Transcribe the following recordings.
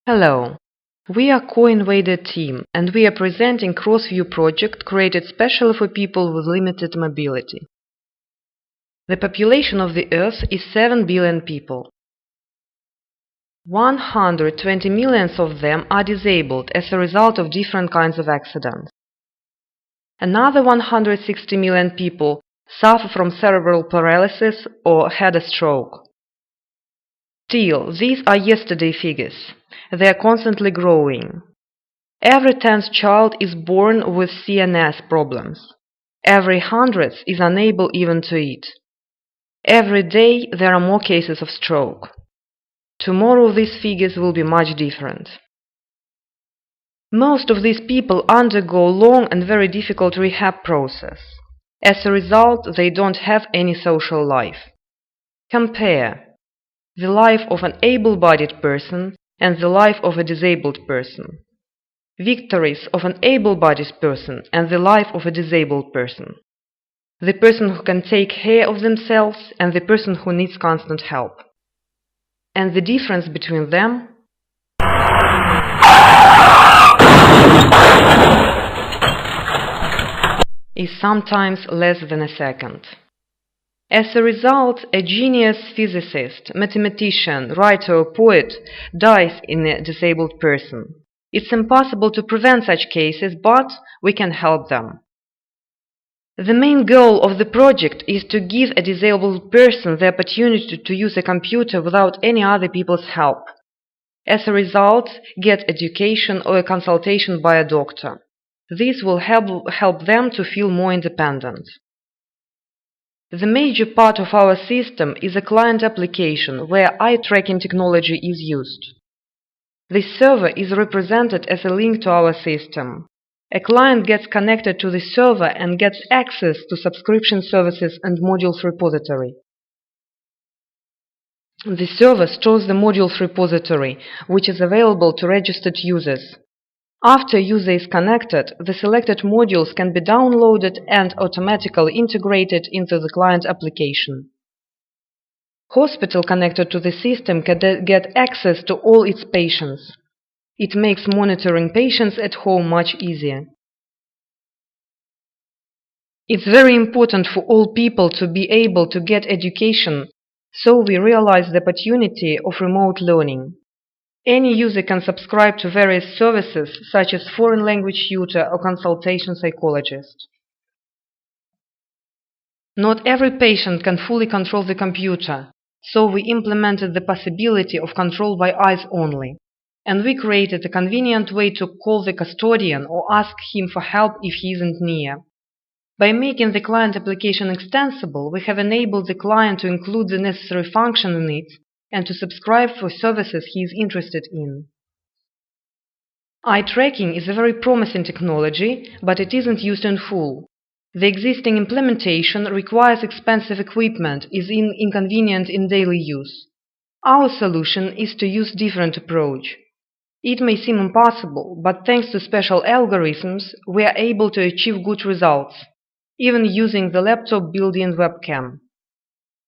Hello, we are CoreInvader Team and we are presenting CrossView project created specially for people with limited mobility. The population of the Earth is 7 billion people. 120 million of them are disabled as a result of different kinds of accidents. Another 160 million people suffer from cerebral paralysis or had a stroke. Still, these are yesterday figures. They are constantly growing. Every 10th child is born with CNS problems. Every 100th is unable even to eat. Every day there are more cases of stroke. Tomorrow these figures will be much different. Most of these people undergo long and very difficult rehab process. As a result, they don't have any social life. Compare the life of an able-bodied person and the life of a disabled person. Victories of an able-bodied person and the life of a disabled person. The person who can take care of themselves and the person who needs constant help. And the difference between them is sometimes less than a second. As a result, a genius physicist, mathematician, writer or poet dies in a disabled person. It's impossible to prevent such cases, but we can help them. The main goal of the project is to give a disabled person the opportunity to use a computer without any other people's help. As a result, get education or a consultation by a doctor. This will help them to feel more independent. The major part of our system is a client application where eye-tracking technology is used. This server is represented as a link to our system. A client gets connected to the server and gets access to subscription services and modules repository. The server stores the modules repository, which is available to registered users. After a user is connected, the selected modules can be downloaded and automatically integrated into the client application. Hospital connected to the system can get access to all its patients. It makes monitoring patients at home much easier. It's very important for all people to be able to get education, so we realize the opportunity of remote learning. Any user can subscribe to various services such as foreign language tutor or consultation psychologist. Not every patient can fully control the computer, so we implemented the possibility of control by eyes only. And we created a convenient way to call the custodian or ask him for help if he isn't near. By making the client application extensible, we have enabled the client to include the necessary function in it and to subscribe for services he is interested in. Eye tracking is a very promising technology, but it isn't used in full. The existing implementation requires expensive equipment, is inconvenient in daily use. Our solution is to use different approach. It may seem impossible, but thanks to special algorithms, we are able to achieve good results, even using the laptop built-in webcam.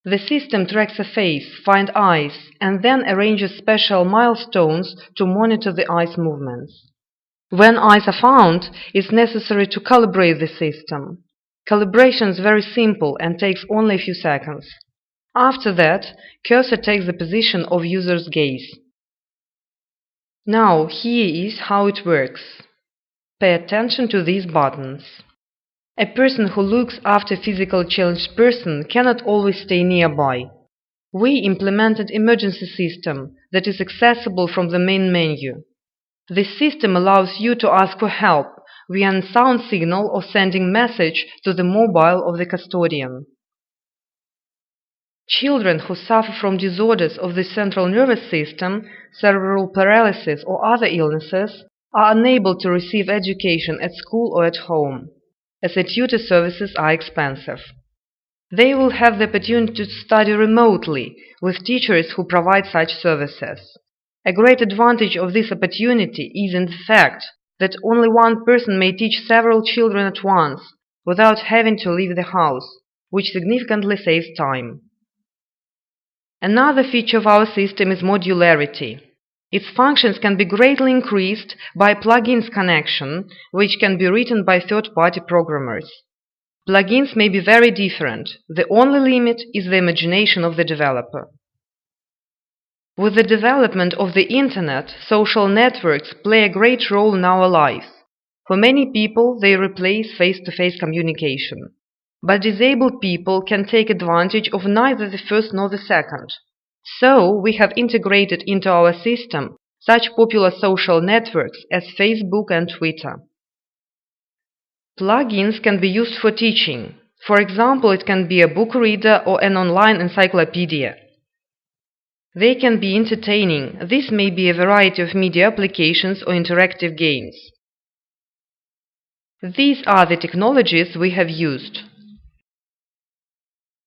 The system tracks a face, finds eyes, and then arranges special milestones to monitor the eye's movements. When eyes are found, it's necessary to calibrate the system. Calibration is very simple and takes only a few seconds. After that, cursor takes the position of user's gaze. Now, here is how it works. Pay attention to these buttons. A person who looks after a physically challenged person cannot always stay nearby. We implemented emergency system that is accessible from the main menu. This system allows you to ask for help via a sound signal or sending message to the mobile of the custodian. Children who suffer from disorders of the central nervous system, cerebral paralysis or other illnesses are unable to receive education at school or at home, as the tutor services are expensive. They will have the opportunity to study remotely with teachers who provide such services. A great advantage of this opportunity is in the fact that only one person may teach several children at once without having to leave the house, which significantly saves time. Another feature of our system is modularity. Its functions can be greatly increased by plugins connection, which can be written by third-party programmers. Plugins may be very different. The only limit is the imagination of the developer. With the development of the Internet, social networks play a great role in our lives. For many people, they replace face-to-face communication. But disabled people can take advantage of neither the first nor the second. So, we have integrated into our system such popular social networks as Facebook and Twitter. Plugins can be used for teaching. For example, it can be a book reader or an online encyclopedia. They can be entertaining. This may be a variety of media applications or interactive games. These are the technologies we have used.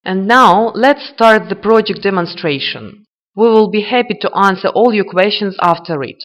And now, let's start the project demonstration. We will be happy to answer all your questions after it.